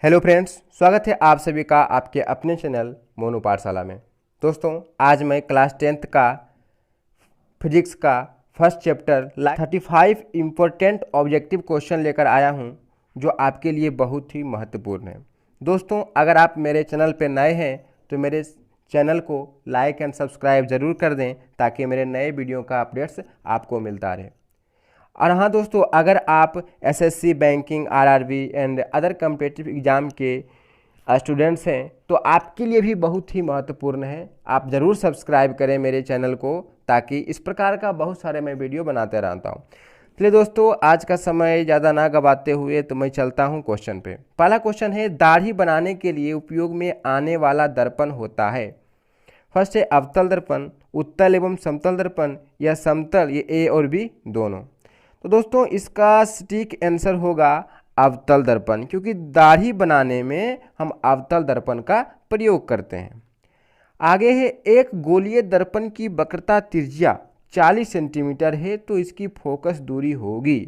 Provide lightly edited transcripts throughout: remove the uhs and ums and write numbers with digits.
Hello friends, स्वागत है आप सभी का आपके अपने चैनल मोनू पाठशाला में। दोस्तों, आज मैं क्लास 10th का फिजिक्स का first chapter 35 important objective question लेकर आया हूं, जो आपके लिए बहुत ही महत्वपूर्ण है। दोस्तों, अगर आप मेरे चैनल पर नए हैं तो मेरे चैनल को लाइक एंड सब्सक्राइब ज़रूर कर दें, ताकि मेरे नए वीडियो का अपडेट्स आपको मिलता रहे। और हाँ दोस्तों, अगर आप SSC, banking, RRB and other competitive exam के स्टूडेंट्स हैं तो आपके लिए भी बहुत ही महत्वपूर्ण है। आप ज़रूर सब्सक्राइब करें मेरे चैनल को, ताकि इस प्रकार का बहुत सारे मैं वीडियो बनाते रहता हूँ। चलिए दोस्तों, आज का समय ज़्यादा ना गवाते हुए तो मैं चलता हूँ क्वेश्चन पे। पहला क्वेश्चन है, दाढ़ी बनाने के लिए उपयोग में आने वाला दर्पण होता है। फर्स्ट है अवतल दर्पण, उत्तल एवं समतल दर्पण, या समतल, ये ए और बी दोनों। तो दोस्तों, इसका सटीक आंसर होगा अवतल दर्पण, क्योंकि दाढ़ी बनाने में हम अवतल दर्पण का प्रयोग करते हैं। आगे है, एक गोलीय दर्पण की वक्रता त्रिज्या 40 सेंटीमीटर है तो इसकी फोकस दूरी होगी।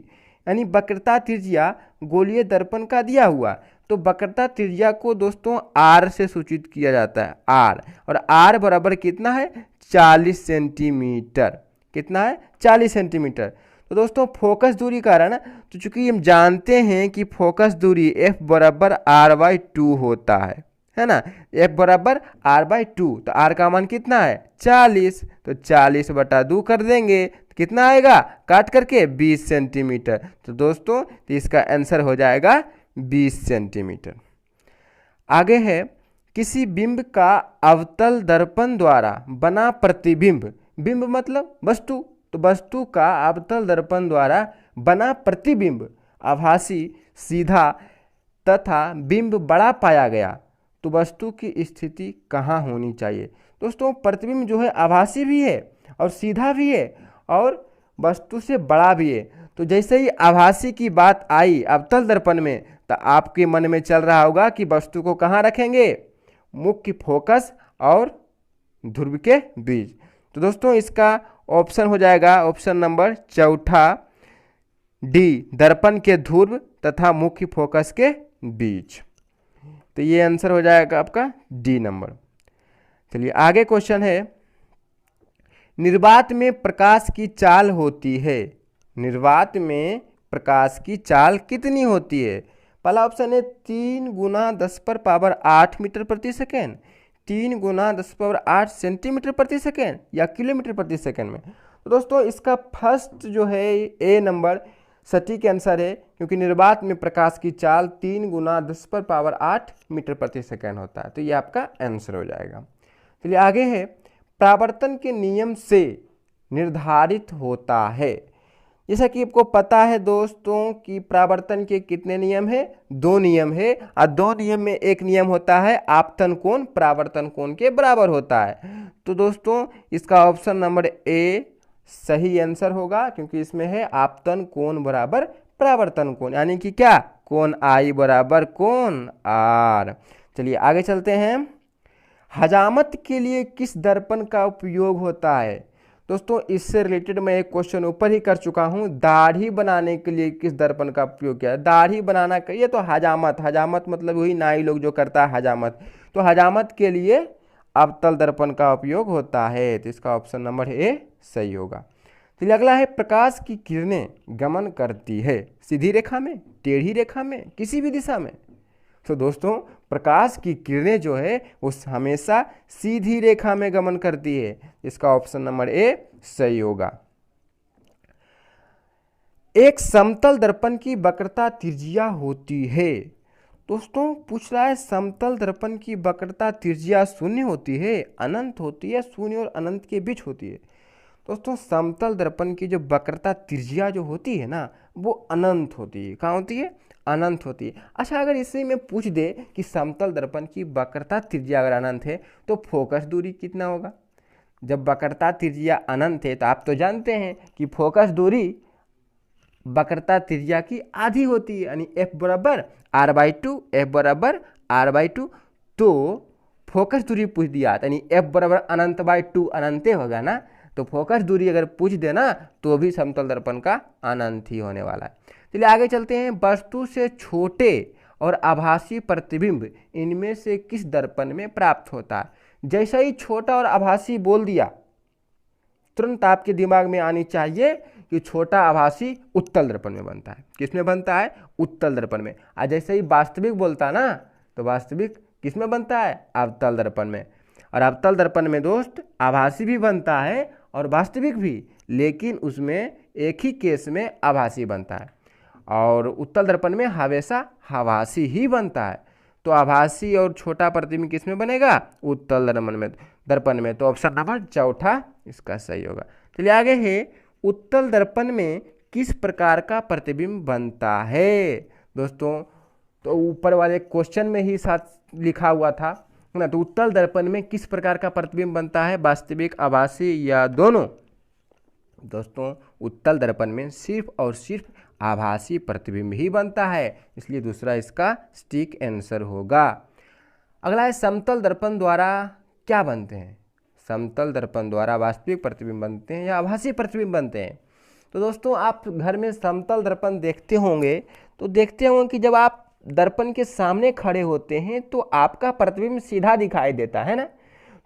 यानी वक्रता त्रिज्या गोलीय दर्पण का दिया हुआ, तो वक्रता त्रिज्या को दोस्तों आर से सूचित किया जाता है, आर। और आर बराबर कितना है? 40 सेंटीमीटर। कितना है? 40 सेंटीमीटर। तो दोस्तों, फोकस दूरी कारण, तो चूंकि हम जानते हैं कि फोकस दूरी एफ बराबर r/2 होता है ना। एफ बराबर r/2, तो r का मान कितना है? 40। तो 40/2 कर देंगे तो कितना आएगा काट करके? 20 सेंटीमीटर। तो दोस्तों, तो इसका आंसर हो जाएगा 20 सेंटीमीटर। आगे है, किसी बिंब का अवतल दर्पण द्वारा बना प्रतिबिंब, बिंब मतलब वस्तु, तो वस्तु का अवतल दर्पण द्वारा बना प्रतिबिंब आभासी, सीधा तथा बिंब बड़ा पाया गया तो वस्तु की स्थिति कहाँ होनी चाहिए? दोस्तों, प्रतिबिंब जो है आभासी भी है और सीधा भी है और वस्तु से बड़ा भी है। तो जैसे ही आभासी की बात आई अवतल दर्पण में, तो आपके मन में चल रहा होगा कि वस्तु को कहाँ रखेंगे? मुख्य फोकस और ध्रुव के बीच। तो दोस्तों, इसका ऑप्शन हो जाएगा ऑप्शन नंबर चौथा, डी, दर्पण के ध्रुव तथा मुख्य फोकस के बीच। तो ये आंसर हो जाएगा आपका डी नंबर। चलिए आगे क्वेश्चन है, निर्वात में प्रकाश की चाल होती है। निर्वात में प्रकाश की चाल कितनी होती है? पहला ऑप्शन है 3 × 10⁸ मीटर प्रति सेकेंड, 3 × 10⁸ सेंटीमीटर प्रति सेकेंड, या किलोमीटर प्रति सेकेंड में। तो दोस्तों, इसका फर्स्ट जो है ए नंबर सटीक आंसर है, क्योंकि निर्वात में प्रकाश की चाल 3 × 10⁸ मीटर प्रति सेकेंड होता है। तो ये आपका आंसर हो जाएगा। चलिए आगे है, परावर्तन के नियम से निर्धारित होता है। जैसा कि आपको पता है दोस्तों कि परावर्तन के कितने नियम है? 2 नियम है, और 2 नियम में एक नियम होता है आपतन कोण परावर्तन कोण के बराबर होता है। तो दोस्तों, इसका ऑप्शन नंबर ए सही आंसर होगा, क्योंकि इसमें है आपतन कोण बराबर परावर्तन कोण, यानी कि क्या? कोण आई बराबर कोण आर। चलिए आगे चलते हैं, हजामत के लिए किस दर्पण का उपयोग होता है? दोस्तों, इससे रिलेटेड मैं एक क्वेश्चन ऊपर ही कर चुका हूं, दाढ़ी बनाने के लिए किस दर्पण का उपयोग किया? दाढ़ी बनाना का ये तो हजामत, हजामत मतलब वही नाई लोग जो करता है हजामत, तो हजामत के लिए अवतल दर्पण का उपयोग होता है। तो इसका ऑप्शन नंबर ए सही होगा। चलिए अगला है, प्रकाश की किरणें गमन करती है सीधी रेखा में, टेढ़ी रेखा में, किसी भी दिशा में? तो दोस्तों, प्रकाश की किरणें जो है वो हमेशा सीधी रेखा में गमन करती है। इसका ऑप्शन नंबर ए सही होगा। एक समतल दर्पण की वक्रता त्रिज्या होती है। दोस्तों, पूछ रहा है समतल दर्पण की वक्रता त्रिज्या शून्य होती है, अनंत होती है, शून्य और अनंत के बीच होती है। दोस्तों, समतल दर्पण की जो वक्रता त्रिज्या जो होती है ना, वो अनंत होती है। कहाँ होती है? अनंत होती है। अच्छा, अगर इसी में पूछ दे कि समतल दर्पण की वक्रता त्रिज्या अगर अनंत है तो फोकस दूरी कितना होगा? जब वक्रता त्रिज्या अनंत है तो आप तो जानते हैं कि फोकस दूरी वक्रता त्रिज्या की आधी होती है, यानी एफ बराबर r/2, एफ बराबर r/2। तो फोकस दूरी पूछ दिया, यानी एफ बराबर अनंत/2, अनंत होगा ना। तो फोकस दूरी अगर पूछ देना तो भी समतल दर्पण का अनंत ही होने वाला है। चलिए आगे चलते हैं, वस्तु से छोटे और आभासी प्रतिबिंब इनमें से किस दर्पण में प्राप्त होता है? जैसा ही छोटा और आभासी बोल दिया, तुरंत आपके दिमाग में आनी चाहिए कि छोटा आभासी उत्तल दर्पण में बनता है। किस में बनता है? उत्तल दर्पण में। और जैसे ही वास्तविक बोलता है ना, तो वास्तविक किस में बनता है? अवतल दर्पण में। और अवतल दर्पण में दोस्त आभासी भी बनता है और वास्तविक भी, लेकिन उसमें एक ही केस में आभासी बनता है, और उत्तल दर्पण में हमेशा आभासी ही बनता है। तो आभासी और छोटा प्रतिबिंब किस में बनेगा? उत्तल दर्पण में। तो ऑप्शन नंबर चौथा इसका सही होगा। चलिए आगे है, उत्तल दर्पण में किस प्रकार का प्रतिबिंब बनता है? दोस्तों तो ऊपर वाले क्वेश्चन में ही साथ लिखा हुआ था ना। तो उत्तल दर्पण में किस प्रकार का प्रतिबिंब बनता है? वास्तविक, आभासी या दोनों? दोस्तों उत्तल दर्पण में सिर्फ और सिर्फ आभासी प्रतिबिंब ही बनता है, इसलिए दूसरा इसका सटीक आंसर होगा। अगला है, समतल दर्पण द्वारा क्या बनते हैं? समतल दर्पण द्वारा वास्तविक प्रतिबिंब बनते हैं या आभासी प्रतिबिंब बनते हैं? तो दोस्तों आप घर में समतल दर्पण देखते होंगे, तो देखते होंगे कि जब आप दर्पण के सामने खड़े होते हैं तो आपका प्रतिबिंब सीधा दिखाई देता है ना।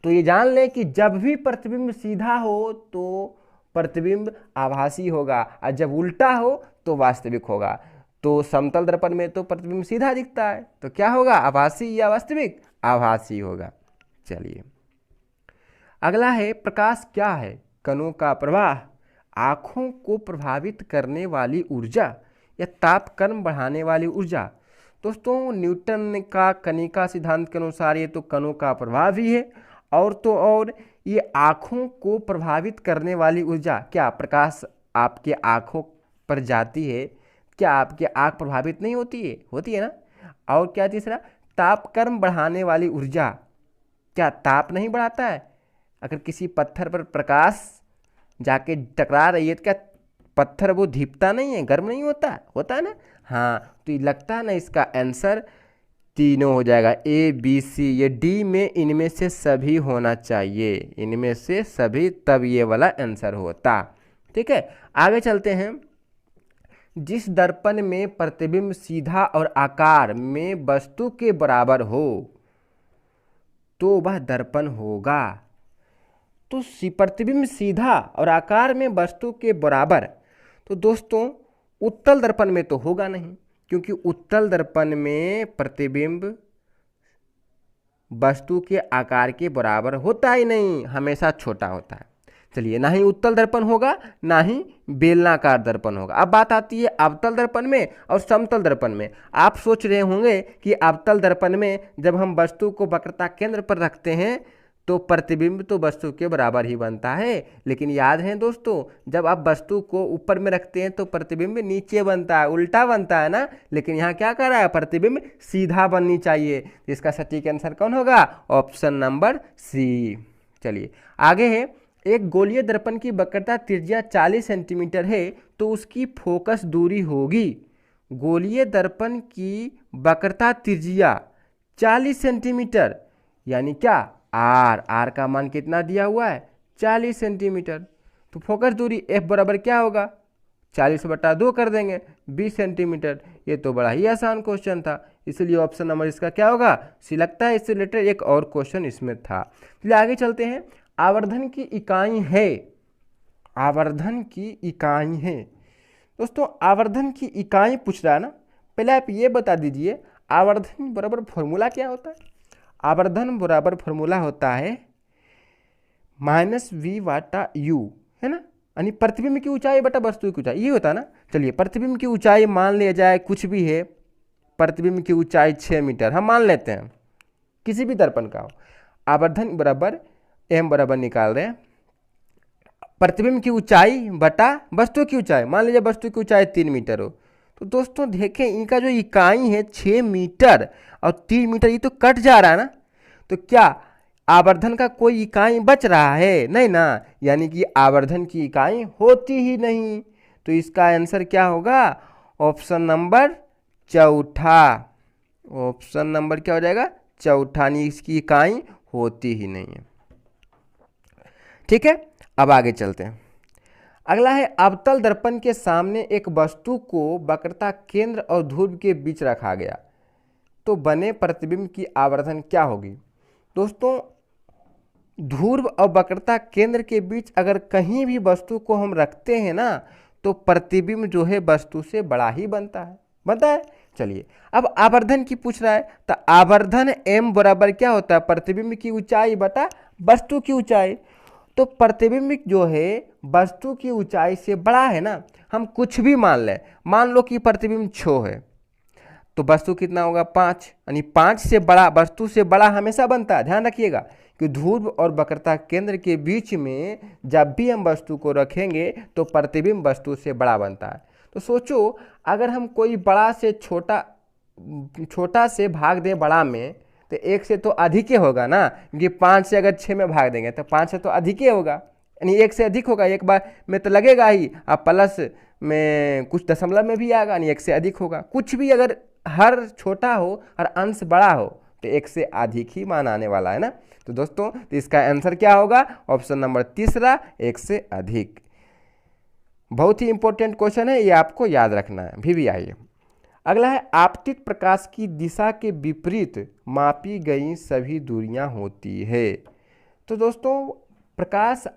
तो ये जान लें कि जब भी प्रतिबिंब सीधा हो तो प्रतिबिंब आभासी होगा, और जब उल्टा हो तो वास्तविक होगा। तो समतल दर्पण में तो प्रतिबिंब सीधा दिखता है, तो क्या होगा? आभासी या वास्तविक? आभासी होगा। चलिए अगला है, प्रकाश क्या है? कणों का प्रवाह, आँखों को प्रभावित करने वाली ऊर्जा या तापक्रम बढ़ाने वाली ऊर्जा? दोस्तों न्यूटन का कणिका सिद्धांत के अनुसार ये तो कणों का प्रवाह भी है, और तो और ये आँखों को प्रभावित करने वाली ऊर्जा। क्या प्रकाश आपके आँखों पर जाती है, क्या आपकी आँख प्रभावित नहीं होती है? होती है ना। और क्या तीसरा? तापक्रम बढ़ाने वाली ऊर्जा, क्या ताप नहीं बढ़ाता है? अगर किसी पत्थर पर प्रकाश जाके टकरा रही है तो क्या पत्थर वो धीपता नहीं है, गर्म नहीं होता? होता है ना। हाँ, तो ये लगता है ना इसका आंसर तीनों हो जाएगा, ए बी सी। ये डी में इनमें से सभी होना चाहिए, इनमें से सभी, तब ये वाला आंसर होता। ठीक है, आगे चलते हैं। जिस दर्पण में प्रतिबिंब सीधा और आकार में वस्तु के बराबर हो तो वह दर्पण होगा। तो प्रतिबिंब सीधा और आकार में वस्तु के बराबर, तो दोस्तों उत्तल दर्पण में तो होगा नहीं, क्योंकि उत्तल दर्पण में प्रतिबिंब वस्तु के आकार के बराबर होता ही नहीं, हमेशा छोटा होता है। चलिए, ना ही उत्तल दर्पण होगा ना ही बेलनाकार दर्पण होगा। अब बात आती है अवतल दर्पण में और समतल दर्पण में। आप सोच रहे होंगे कि अवतल दर्पण में जब हम वस्तु को वक्रता केंद्र पर रखते हैं तो प्रतिबिंब तो वस्तु के बराबर ही बनता है, लेकिन याद है दोस्तों, जब आप वस्तु को ऊपर में रखते हैं तो प्रतिबिंब नीचे बनता है, उल्टा बनता है ना। लेकिन यहाँ क्या कर रहा है? प्रतिबिंब सीधा बननी चाहिए। इसका सटीक आंसर कौन होगा? Option number C. चलिए आगे है, एक गोलीय दर्पण की वक्रता त्रिज्या 40 सेंटीमीटर है तो उसकी फोकस दूरी होगी। गोलीय दर्पण की वक्रता त्रिज्या 40 सेंटीमीटर, यानी क्या? आर का मान कितना दिया हुआ है? 40 सेंटीमीटर। तो फोकस दूरी एफ बराबर क्या होगा? 40/2 कर देंगे, 20 सेंटीमीटर। ये तो बड़ा ही आसान क्वेश्चन था, इसलिए ऑप्शन नंबर इसका क्या होगा? सी। लगता है इससे रिलेटेड एक और क्वेश्चन इसमें था। चलिए आगे चलते हैं। आवर्धन की इकाई है, आवर्धन की इकाई है। दोस्तों आवर्धन की इकाई पूछ रहा है ना, पहले आप ये बता दीजिए आवर्धन बराबर फॉर्मूला क्या होता है? आवर्धन बराबर फॉर्मूला होता है -v/u, है ना, यानी प्रतिबिंब की ऊंचाई बटा वस्तु की ऊंचाई, ये होता है ना। चलिए प्रतिबिंब की ऊंचाई मान लिया जाए कुछ भी है, प्रतिबिंब की ऊंचाई 6 मीटर हम मान लेते हैं, किसी भी दर्पण का हो। आवर्धन बराबर m बराबर निकाल रहे हैं प्रतिबिंब की ऊंचाई बटा वस्तु की ऊंचाई। मान लीजिए वस्तु की ऊंचाई 3 मीटर हो, तो दोस्तों देखें इनका जो इकाई है 6 मीटर और 3 मीटर, ये तो कट जा रहा है ना। तो क्या आवर्धन का कोई इकाई बच रहा है? नहीं ना, यानी कि आवर्धन की इकाई होती ही नहीं। तो इसका आंसर क्या होगा? ऑप्शन नंबर चौथा। ऑप्शन नंबर क्या हो जाएगा? चौथा, यानी इसकी इकाई होती ही नहीं है। ठीक है, अब आगे चलते हैं। अगला है, अवतल दर्पण के सामने एक वस्तु को वक्रता केंद्र और ध्रुव के बीच रखा गया। तो बने प्रतिबिंब की आवर्धन क्या होगी। दोस्तों ध्रुव और वक्रता केंद्र के बीच अगर कहीं भी वस्तु को हम रखते हैं ना तो प्रतिबिंब जो है वस्तु से बड़ा ही बनता है। चलिए अब आवर्धन की पूछ रहा है, तो आवर्धन m बराबर क्या होता है, प्रतिबिंब की ऊंचाई बटा वस्तु की ऊंचाई। तो प्रतिबिंब जो है वस्तु की ऊंचाई से बड़ा है ना, हम कुछ भी मान लें, मान लो कि प्रतिबिंब 6 है तो वस्तु कितना होगा 5, यानी 5 से बड़ा, वस्तु से बड़ा हमेशा बनता है। ध्यान रखिएगा कि ध्रुव और वक्रता केंद्र के बीच में जब भी हम वस्तु को रखेंगे तो प्रतिबिंब वस्तु से बड़ा बनता है। तो सोचो अगर हम कोई बड़ा से छोटा से भाग दें बड़ा में तो 1 से तो अधिक ही होगा ना, क्योंकि 5 से अगर 6 में भाग देंगे तो 5 से तो अधिक ही होगा, यानी 1 से अधिक होगा, एक बार में तो लगेगा ही, अब प्लस में कुछ दशमलव में भी आएगा, यानी 1 से अधिक होगा। कुछ भी अगर हर छोटा हो और अंश बड़ा हो तो 1 से अधिक ही मान आने वाला है ना। तो दोस्तों तो इसका आंसर क्या होगा, ऑप्शन नंबर तीसरा 1 से अधिक। बहुत ही इंपॉर्टेंट क्वेश्चन है, ये आपको याद रखना है। भी आइए अगला है, आपतित प्रकाश की दिशा के विपरीत मापी गई सभी दूरियां होती है। तो दोस्तों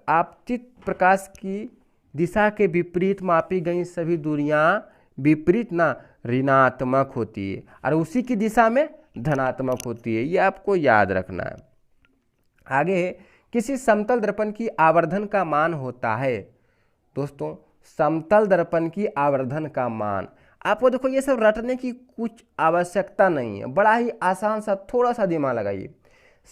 आपतित प्रकाश की दिशा के विपरीत मापी गई सभी दूरियां विपरीत ना ऋणात्मक होती है और उसी की दिशा में धनात्मक होती है, ये आपको याद रखना है। आगे किसी समतल दर्पण की आवर्धन का मान होता है। दोस्तों समतल दर्पण की आवर्धन का मान, आपको देखो ये सब रटने की कुछ आवश्यकता नहीं है, बड़ा ही आसान सा, थोड़ा सा दिमाग लगाइए।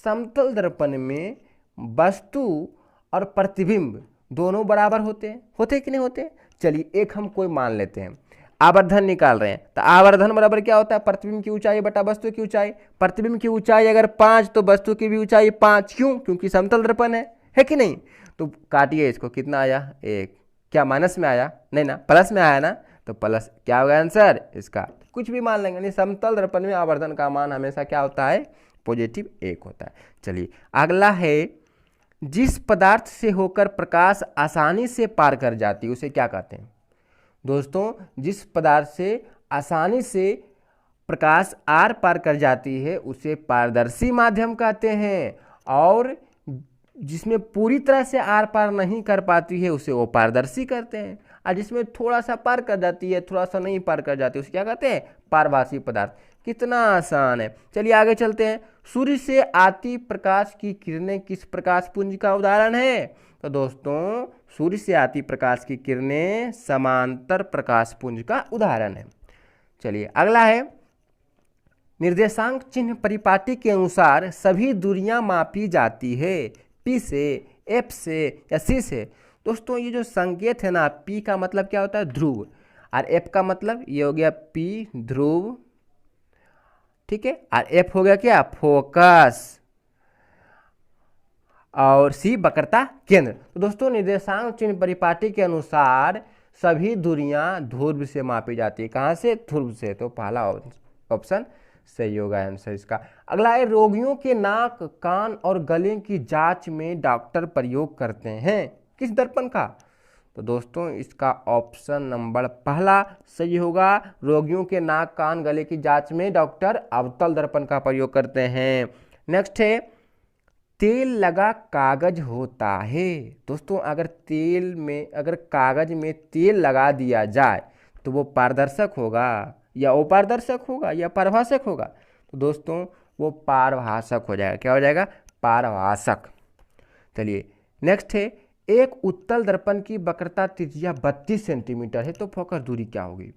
समतल दर्पण में वस्तु और प्रतिबिंब दोनों बराबर होते कि नहीं होते। चलिए एक हम कोई मान लेते हैं, आवर्धन निकाल रहे हैं, तो आवर्धन बराबर क्या होता है, प्रतिबिंब की ऊंचाई बटा वस्तु की ऊंचाई। प्रतिबिंब की ऊंचाई अगर 5 तो वस्तु की भी ऊंचाई 5, क्यों, क्योंकि समतल दर्पण है कि नहीं। तो काटिए इसको, कितना आया 1, क्या माइनस में आया, नहीं ना, प्लस में आया ना, तो प्लस क्या होगा आंसर इसका, कुछ भी मान लेंगे। समतल दर्पण में आवर्धन का मान हमेशा क्या होता है, पॉजिटिव 1 होता है। चलिए अगला है, जिस पदार्थ से होकर प्रकाश आसानी से पार कर जाती है उसे क्या कहते हैं। दोस्तों जिस पदार्थ से आसानी से प्रकाश आर पार कर जाती है उसे पारदर्शी माध्यम कहते हैं, और जिसमें पूरी तरह से आर पार नहीं कर पाती है उसे अपारदर्शी कहते हैं, और जिसमें थोड़ा सा पार कर जाती है, थोड़ा सा नहीं पार कर जाती है उसे क्या कहते हैं, पारभासी पदार्थ। कितना आसान है। चलिए आगे चलते हैं, सूर्य से आती प्रकाश की किरणें किस प्रकाश पुंज का उदाहरण है। तो दोस्तों सूर्य से आती प्रकाश की किरणें समांतर प्रकाश पुंज का उदाहरण है। चलिए अगला है, निर्देशांक चिन्ह परिपाटी के अनुसार सभी दूरियां मापी जाती है, P से, F से या C से। दोस्तों ये जो संकेत है ना, P का मतलब क्या होता है, ध्रुव, और F का मतलब ये हो गया P ध्रुव, ठीक है, और F हो गया क्या, फोकस, और C वक्रता केंद्र। तो दोस्तों निर्देशांक चिन्ह परिपाटी के अनुसार सभी दूरियां ध्रुव से मापी जाती है। कहाँ से, ध्रुव से। तो पहला ऑप्शन सही होगा आंसर इसका। अगला है, रोगियों के नाक, कान और गले की जांच में डॉक्टर प्रयोग करते हैं किस दर्पण का। तो दोस्तों इसका ऑप्शन नंबर पहला सही होगा। रोगियों के नाक, कान, गले की जांच में डॉक्टर अवतल दर्पण का प्रयोग करते हैं। नेक्स्ट है, तेल लगा कागज होता है। दोस्तों अगर कागज में तेल लगा दिया जाए तो वो पारदर्शक होगा या अपारदर्शक होगा या पारभाषक होगा। तो दोस्तों वो पारभाषक हो जाएगा। क्या हो जाएगा, पारभाषक। चलिए नेक्स्ट है, एक उत्तल दर्पण की वक्रता त्रिज्या 32 सेंटीमीटर है तो फोकस दूरी क्या होगी।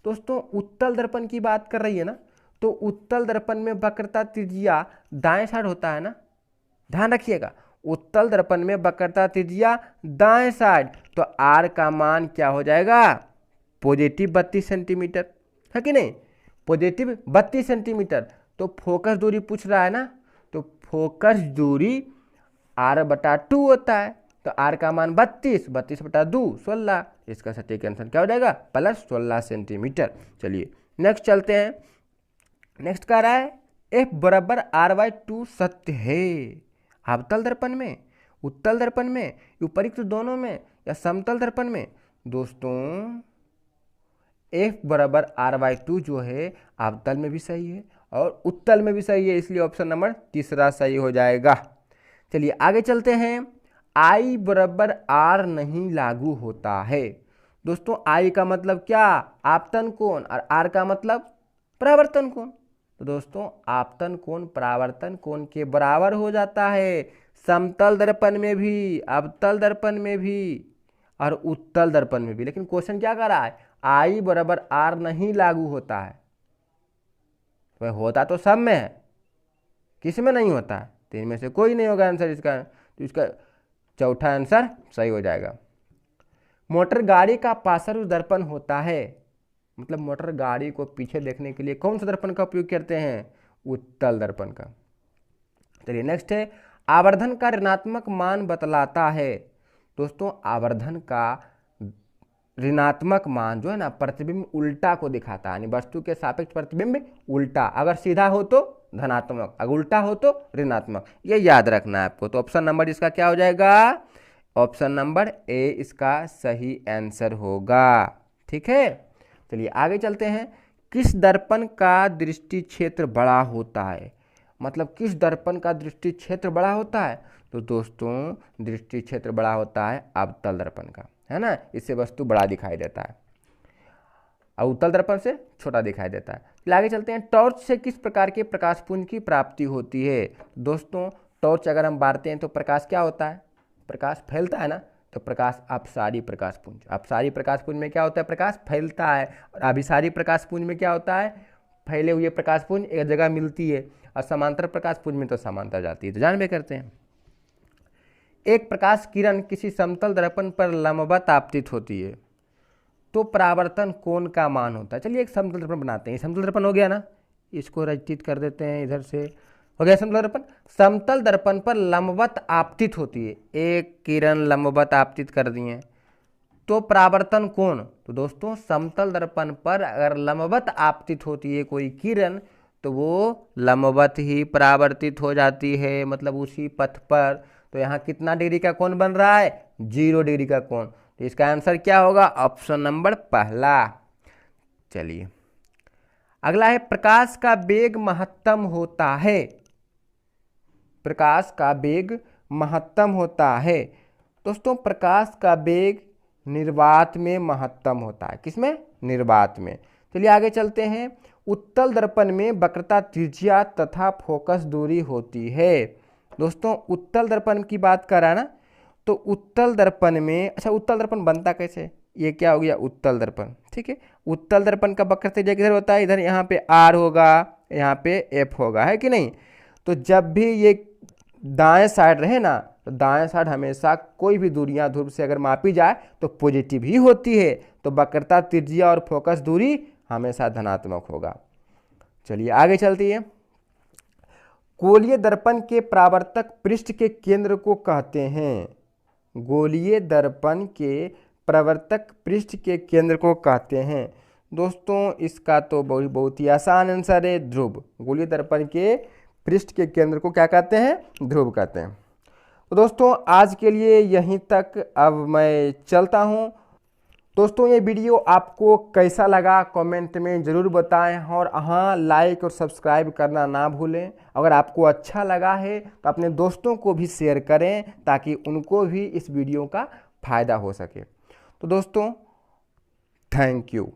दोस्तों उत्तल दर्पण की बात कर रही है ना, तो उत्तल दर्पण में वक्रता त्रिज्या दाएं साइड होता है ना, ध्यान रखिएगा, उत्तल दर्पण में वक्रता त्रिज्या दाएं साइड, तो आर का मान क्या हो जाएगा, पॉजिटिव 32 सेंटीमीटर, है कि नहीं, पॉजिटिव 32 सेंटीमीटर। तो फोकस दूरी पूछ रहा है ना, तो फोकस दूरी r/2 होता है, तो r का मान 32/2 16, इसका सटीक आंसर क्या हो जाएगा, +16 सेंटीमीटर। चलिए नेक्स्ट चलते हैं। नेक्स्ट कह रहा है, F = r/2 सत्य है अवतल दर्पण में, उत्तल दर्पण में, उपरिक्त दोनों में या समतल दर्पण में। दोस्तों F = r/2 जो है अवतल में भी सही है और उत्तल में भी सही है, इसलिए ऑप्शन नंबर तीसरा सही हो जाएगा। चलिए आगे चलते हैं। आई बराबर आर नहीं लागू होता है। दोस्तों आई का मतलब क्या, आपतन कोण, और आर का मतलब परावर्तन कोण। तो दोस्तों आपतन कोण परावर्तन कोण के बराबर हो जाता है, समतल दर्पण में भी, अवतल दर्पण में भी और उत्तल दर्पण में भी। लेकिन क्वेश्चन क्या कर रहा है, आई बराबर आर नहीं लागू होता है। तो होता तो सब में है, किस में नहीं होता है, तो इनमें से कोई नहीं होगा आंसर इसका। तो इसका चौथा आंसर सही हो जाएगा। मोटर गाड़ी का पार्श्व दर्पण होता है, मतलब मोटर गाड़ी को पीछे देखने के लिए कौन सा दर्पण का उपयोग करते हैं, उत्तल दर्पण का। चलिए नेक्स्ट है, आवर्धन का ऋणात्मक मान बतलाता है। दोस्तों आवर्धन का ऋणात्मक मान जो है ना, प्रतिबिंब उल्टा को दिखाता है, यानी वस्तु के सापेक्ष प्रतिबिंब उल्टा, अगर सीधा हो तो धनात्मक, अगर उल्टा हो तो ऋणात्मक, ये याद रखना है आपको। तो ऑप्शन नंबर इसका क्या हो जाएगा, ऑप्शन नंबर ए इसका सही आंसर होगा। ठीक है, चलिए आगे चलते हैं। किस दर्पण का दृष्टि क्षेत्र बड़ा होता है, मतलब किस दर्पण का दृष्टि क्षेत्र बड़ा होता है। तो दोस्तों दृष्टि क्षेत्र बड़ा होता है अवतल दर्पण का, है ना, इससे वस्तु बड़ा दिखाई देता है और उत्तल दर्पण से छोटा दिखाई देता है। आगे चलते हैं। टॉर्च से किस प्रकार के प्रकाश पुंज की प्राप्ति होती है। दोस्तों टॉर्च अगर हम बारते हैं तो प्रकाश क्या होता है, प्रकाश फैलता है ना, तो प्रकाश अपसारी प्रकाश पुंज, अपसारी प्रकाश पुंज में क्या होता है, प्रकाश फैलता है, और अभिसारी प्रकाश पुंज में क्या होता है, फैले हुए प्रकाश पुंज एक जगह मिलती है, और समांतर प्रकाश पुंज में तो समांतर जाती है। तो जानबे करते हैं। एक प्रकाश किरण किसी समतल दर्पण पर लंबवत आपतित होती है तो परावर्तन कोण का मान होता है। चलिए एक समतल दर्पण बनाते हैं, समतल दर्पण हो गया ना, इसको रचित कर देते हैं, इधर से हो गया समतल दर्पण। समतल दर्पण पर लंबवत आपतित होती है, एक किरण लंबवत आपतित कर दिए तो परावर्तन कोण। तो दोस्तों समतल दर्पण पर अगर लंबवत आपतित होती है कोई किरण तो वो लंबवत ही परावर्तित हो जाती है, मतलब उसी पथ पर। तो यहाँ कितना डिग्री का कोण बन रहा है, 0 डिग्री का कोण। तो इसका आंसर क्या होगा, ऑप्शन नंबर पहला। चलिए अगला है, प्रकाश का वेग महत्तम होता है, प्रकाश का वेग महत्तम होता है। दोस्तों प्रकाश का वेग निर्वात में महत्तम होता है, किसमें, निर्वात में। चलिए आगे चलते हैं। उत्तल दर्पण में वक्रता त्रिज्या तथा फोकस दूरी होती है। दोस्तों उत्तल दर्पण की बात कर रहा है ना, तो उत्तल दर्पण में, अच्छा उत्तल दर्पण बनता कैसे, ये क्या हो गया उत्तल दर्पण। ठीक है, उत्तल दर्पण का वक्र त्रिज्या किधर होता है, इधर यहाँ पे आर होगा, यहाँ पे एफ होगा, है कि नहीं। तो जब भी ये दाएं साइड रहे ना, तो दाएं साइड हमेशा कोई भी दूरियां ध्रुव से अगर मापी जाए तो पॉजिटिव ही होती है, तो वक्रता त्रिज्या और फोकस दूरी हमेशा धनात्मक होगा। चलिए आगे चलती है। गोलीय दर्पण के परावर्तक पृष्ठ के केंद्र को कहते हैं, गोलीय दर्पण के परावर्तक पृष्ठ के केंद्र को कहते हैं। दोस्तों इसका तो बहुत ही आसान आंसर है, ध्रुव। गोलीय दर्पण के पृष्ठ के केंद्र को क्या कहते हैं, ध्रुव कहते हैं। तो दोस्तों आज के लिए यहीं तक, अब मैं चलता हूँ। दोस्तों ये वीडियो आपको कैसा लगा कमेंट में ज़रूर बताएं, और हाँ लाइक और सब्सक्राइब करना ना भूलें। अगर आपको अच्छा लगा है तो अपने दोस्तों को भी शेयर करें ताकि उनको भी इस वीडियो का फ़ायदा हो सके। तो दोस्तों थैंक यू।